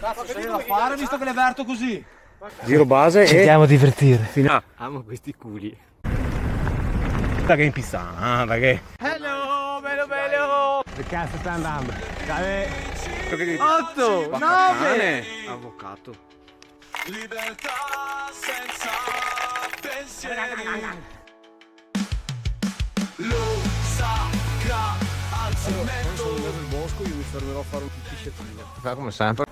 Cazzo, c'è da fare visto che l'hai aperto così. Giro base Ci andiamo a divertire. amo questi culi. Che in pistana, perché? Hello, bello. Che cazzo sta andando? Dai. 8, 9. Avvocato. Libertà senza pensieri. Lo sacra al cemento. Sono nel bosco, io mi fermerò a fare un piscettino. Fa come sempre.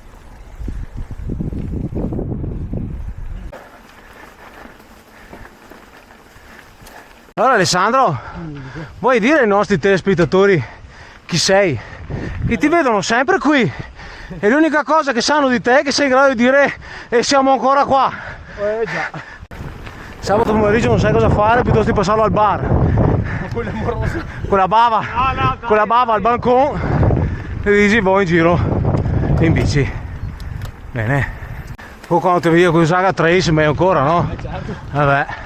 Allora Alessandro, vuoi dire ai nostri telespettatori chi sei? Che ti vedono sempre qui e l'unica cosa che sanno di te è che sei in grado di dire e siamo ancora qua. Già. Sabato pomeriggio non sai cosa fare piuttosto di passarlo al bar. Ma quella è amorosa. Con la bava, con la bava al balcone e dici boh in giro in bici. Bene. Poi quando ti vedi con il Saga Trace meglio ancora, no? Certo. Vabbè.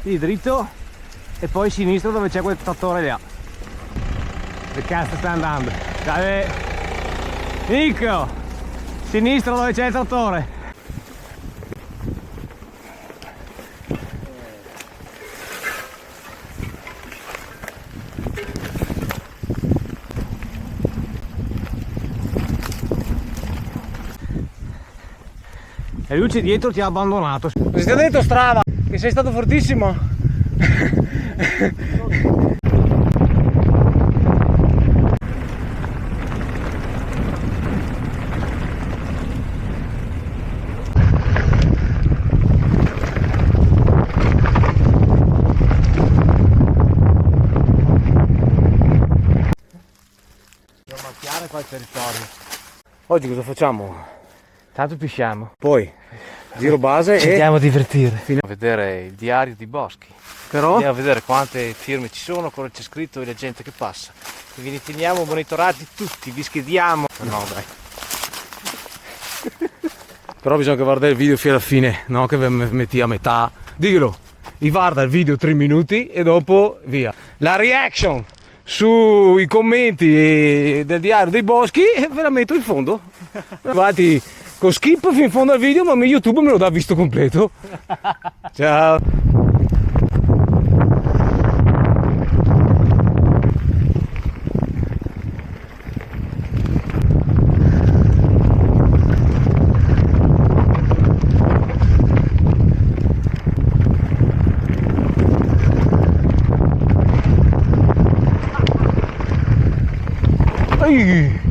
Sì, dritto e poi sinistro dove c'è quel trattore là. Che cazzo sta andando? Dai. Nico! Sinistro dove c'è il trattore. E lui c'è dietro, ti ha abbandonato. Cosa ti ha detto Strava? Che sei stato fortissimo? Devo macchiare qua il territorio. Oggi cosa facciamo? Tanto pisciamo. Poi giro base Ci e andiamo a divertire. A vedere il diario di Boschi, però andiamo a vedere quante firme ci sono, cosa c'è scritto e la gente che passa. E vi teniamo monitorati tutti, vi schediamo. no dai. Però bisogna che guardare il video fino alla fine, no? Che metti a metà. Dillo, guarda il video 3 minuti e dopo via. La reaction sui commenti del diario dei Boschi e ve la metto in fondo. Avanti con skip fino in fondo al video, ma YouTube me lo dà visto completo. Ciao. Ehi.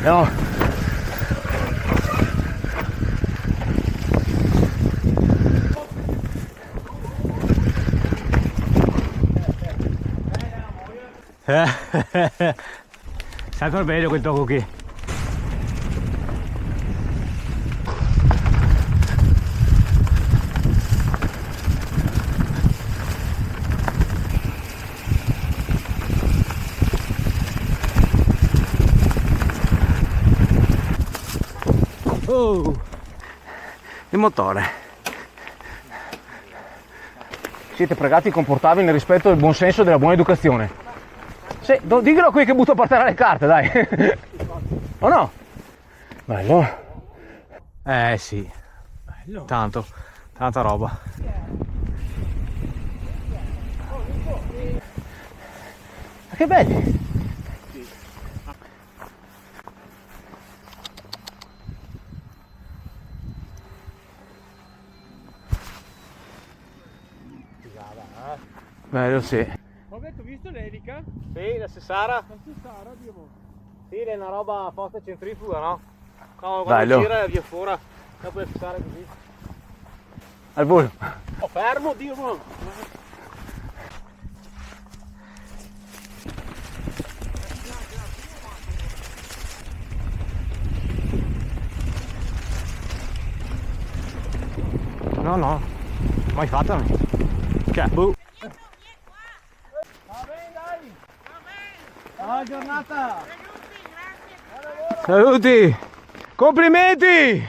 No. Sempre bello quel tocco qui. Oh. Il motore. Siete pregati di comportarvi nel rispetto del buon senso e della buona educazione. Diglielo a qui che butto a partire le carte, dai. O no? Bello. Sì. Tanta roba. Ma che belli. Bello, sì. Ho detto, visto l'elica? Sì, la Sessara. La Sessara, Dio. Sì, è una roba forte centrifuga, no? Quando Bello. gira via fuori, dopo puoi fissare così. Al volo. Oh, fermo, Dio, mo. No, no, mai fatta. Cioè, boh. Buona giornata! Saluti! Complimenti!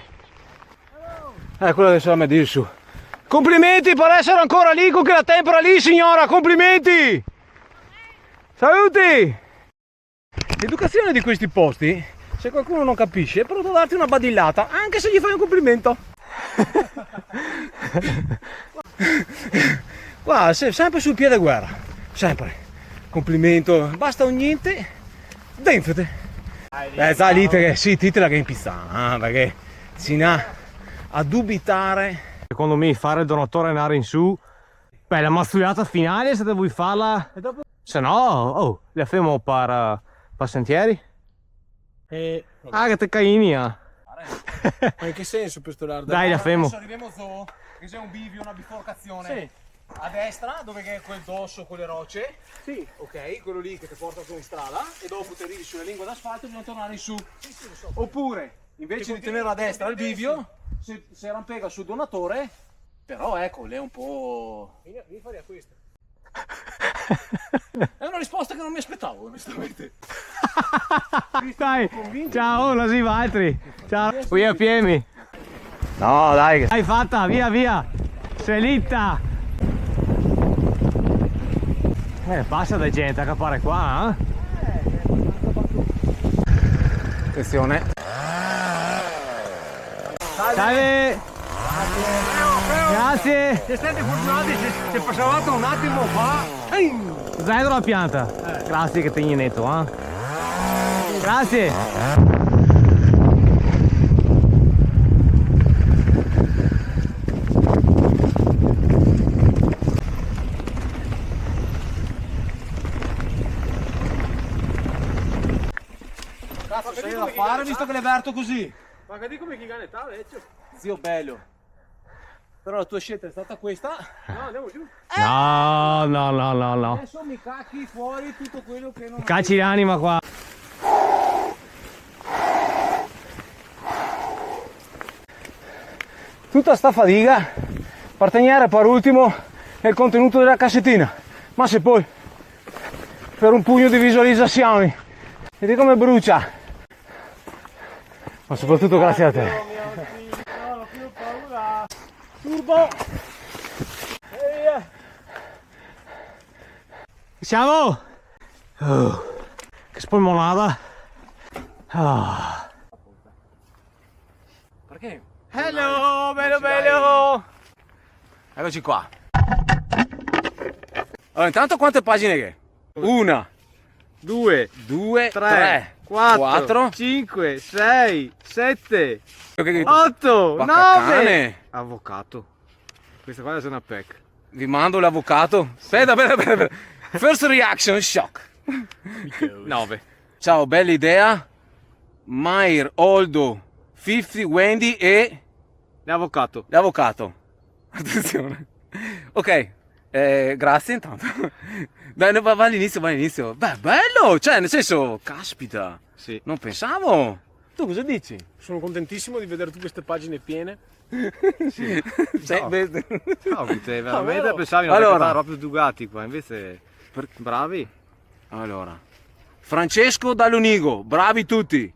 Quello che sarà messo su. Complimenti per essere ancora lì con quella tempera lì, signora! Complimenti! Saluti! L'educazione di questi posti, se qualcuno non capisce, è pronto a darti una badillata, anche se gli fai un complimento. Qua, sempre sul piede guerra, sempre. Complimento, basta un niente, denfete. Salite, sì, titela che è in pista, perché si na a dubitare. Secondo me fare il donatore e andare in su, beh, la mazzugliata finale se vuoi farla, se no, oh, la fermo per sentieri. Ah, che te caini, Ma in che senso per sto lardo? Dai, la fermo. Adesso arriviamo zoo, che c'è un bivio, una biforcazione. Sì. A destra, dove è quel dosso con le rocce. Sì. Ok, quello lì che ti porta su in strada. E dopo ti arrivi sulla lingua d'asfalto e bisogna tornare in su. Sì, sì, lo so. Oppure, invece di tenere a destra il bivio, se rampega sul donatore. Però ecco, lei è un po'... Vieni fuori a questa. È una risposta che non mi aspettavo, onestamente. Dai, ciao, non si va altri. Ciao, qui a Piemi. No, dai. Hai fatta, via, via. Selitta. Passa da gente a capare qua, Attenzione. Salve. Grazie. Siete fortunati se passavate un attimo qua. Zaino la pianta. Grazie che tegni netto, Grazie. Cazzo, sei da fare visto che l'hai aperto così. Ma che come chi gane sta, vecchio? Zio bello. Però la tua scelta è stata questa. No, andiamo giù. No, no, no, no, no. Adesso mi cacchi fuori tutto quello che non... Cacci l'anima qua. Tutta sta fatica per tenere per ultimo il contenuto della cassettina, ma se poi per un pugno di visualizzazioni vedi come brucia, ma soprattutto grazie a te. Non ho più paura. Turbo. Siamo? Che spolmonata. Perché? Hello, bello bello. Eccoci qua. Allora, intanto quante pagine che? 1, 2, 2, 3, 4, 5, 6, 7, 8, 9. Avvocato. Questa qua è una PEC. Vi mando l'avvocato. Aspetta. First reaction, shock. 9. Ciao, bella idea. Mair, Oldo, 50, Wendy e L'avvocato. l'avvocato. Attenzione. Ok, grazie intanto. Dai, va all'inizio. Beh, bello, cioè nel senso, caspita. Sì. Non pensavo. Tu cosa dici? Sono contentissimo di vedere tutte queste pagine piene. Sì. No, te veramente vero? pensavi Allora. proprio Dugatti qua, invece bravi. Allora, Francesco Dall'Unigo, bravi tutti.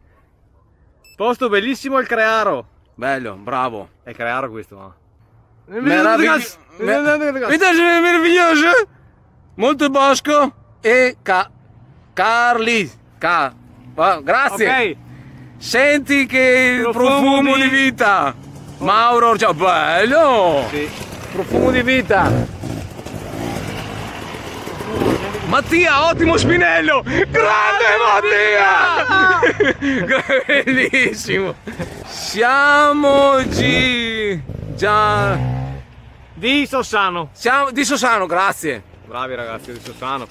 Posto bellissimo il Crearo. Bello, bravo. È Crearo questo, ma. Meraviglioso. Molto bosco e Carli. Grazie. Ok. Senti che il profumo di vita. Mauro, ciao, bello. Sì. Profumo di vita. Mattia, ottimo spinello. Grande Mattia. Bellissimo. Siamo già Di Sossano. siamo di Sossano, grazie. Bravi ragazzi di Sossano.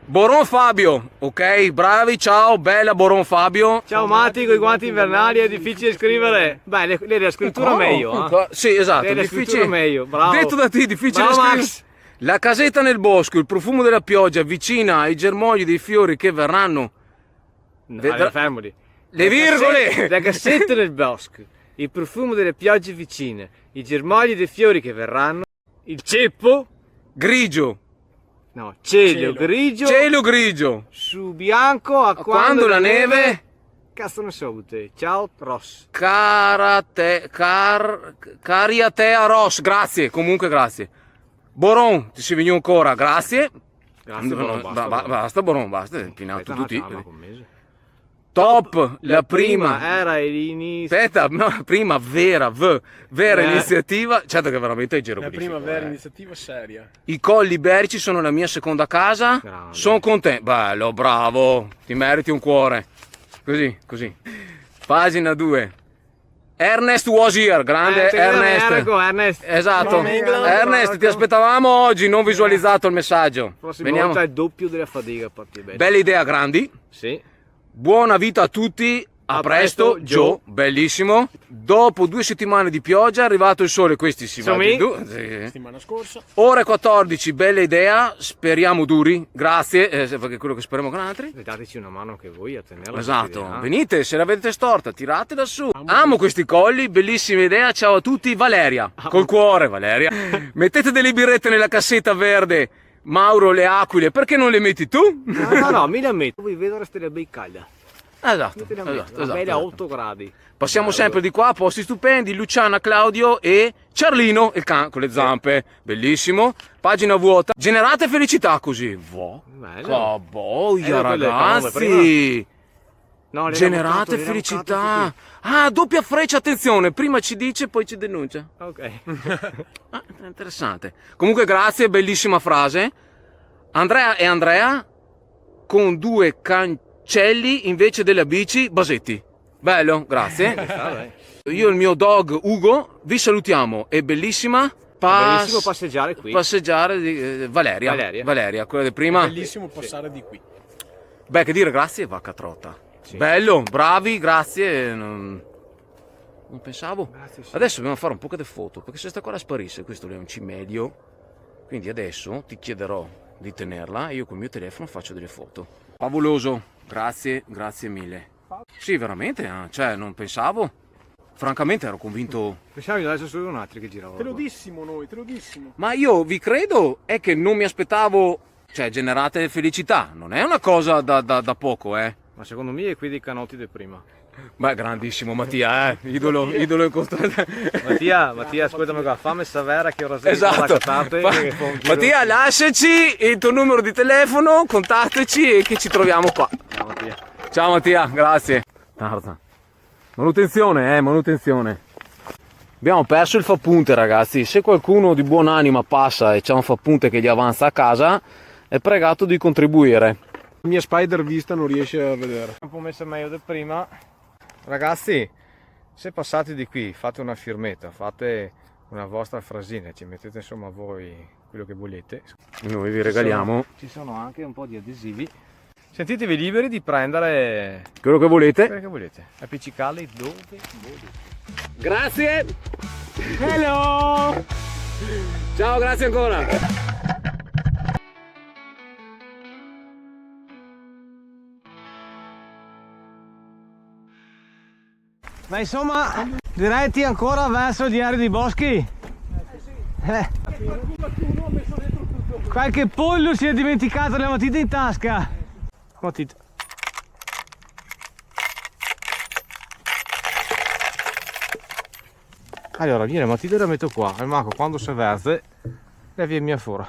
Boron Fabio, ok, bravi, ciao, bella Boron Fabio. Ciao Matti, con i guanti invernali è difficile scrivere. Beh, la scrittura meglio. Sì, esatto, La difficile. scrittura meglio, bravo. Detto da te, difficile Bravo, scrivere. Max. La casetta nel bosco, il profumo della pioggia vicina ai germogli dei fiori che verranno. No, fermoli. Le virgole! La cassetta nel bosco, il profumo delle piogge vicine, i germogli dei fiori che verranno, il ceppo, Grigio, no, cielo grigio, cielo grigio, su bianco a quando la neve. Cazzo ne so te. Ciao Ross. Cariatea Ross, grazie, comunque grazie. Boron, ti si vegno ancora, grazie. Grazie, Boron, basta Boron, basta, impinato tutti. Mese. Top, la prima. era l'inizio. Aspetta, no, prima vera iniziativa. Certo che veramente è giro La prima vera iniziativa seria. I Colli Iberici sono la mia seconda casa. Grande. Sono contento. Bello, bravo. Ti meriti un cuore. Così. Pagina 2. Ernest was here, grande Ernest. Esatto. Ernest, ti aspettavamo oggi, non visualizzato il messaggio. Prossima volta è il doppio della fatica per te. Bella idea, grandi. Sì. Buona vita a tutti. A presto, Joe, bellissimo. Dopo 2 settimane di pioggia è arrivato il sole, questi si va giù. Settimana scorsa. Ore 14, bella idea, speriamo duri, grazie, perché è quello che speriamo con altri. Dateci una mano anche voi a tenerla. Esatto, venite, se l'avete storta, tirate da su. Amo questi colli, bellissima idea, ciao a tutti, Valeria, col cuore Valeria. Mettete delle birrette nella cassetta verde, Mauro, le aquile, perché non le metti tu? No, mi la metto, voi vedo restare bei calda. Esatto, bella a 8 gradi. Passiamo sempre di qua, posti stupendi, Luciana, Claudio e Ciarlino, il can con le zampe, bellissimo. Pagina vuota, generate felicità così. Boia ragazzi, no, generate felicità. Ah, doppia freccia, attenzione, prima ci dice poi ci denuncia. Ok. Interessante. Comunque grazie, bellissima frase. Andrea e Andrea con 2 cancelli invece della bici, Basetti. Bello, grazie. Io e il mio dog Ugo vi salutiamo. È bellissima. Bellissimo passeggiare qui. Passeggiare di Valeria, quella di prima. È bellissimo passare di qui. Beh, che dire grazie, vacca trotta. Sì. Bello, bravi, grazie. Non pensavo. Grazie, sì. Adesso dobbiamo fare un po' di foto, perché se sta qua sparisse, questo è un cimelio. Quindi adesso ti chiederò di tenerla e io col mio telefono faccio delle foto. Favoloso, grazie mille. Sì, veramente, cioè non pensavo. Francamente ero convinto. Pensavo di adesso solo un altro che girava. Te lo dissimo noi, te lo dissimo. Ma io vi credo, è che non mi aspettavo. Cioè, generate felicità, non è una cosa da poco, Ma secondo me è qui dei canotti di prima. Beh, grandissimo Mattia, idolo in costante. Mattia, ascoltami qua, fammi sapere che ora sei. Esatto. Mattia, lasciaci il tuo numero di telefono, contattaci e che ci troviamo qua. Ciao Mattia. Ciao Mattia, grazie. Tarza. Manutenzione. Abbiamo perso il fapunte, ragazzi. Se qualcuno di buon'anima passa e c'è un fapunte che gli avanza a casa, è pregato di contribuire. La mia spider vista non riesce a vedere. Un po' messa meglio del prima. Ragazzi, se passate di qui, fate una firmetta, fate una vostra frasina, ci mettete insomma voi quello che volete. Noi vi regaliamo. Ci sono anche un po' di adesivi. Sentitevi liberi di prendere quello che volete. Appiccicarli dove volete. Grazie. Hello. Ciao, grazie ancora. Ma insomma, diretti ancora verso gli aridi boschi? Qualche pollo si è dimenticato le matite in tasca. Matita. Allora, viene matita e la metto qua. E Marco, quando si avverte, la via mia fuori.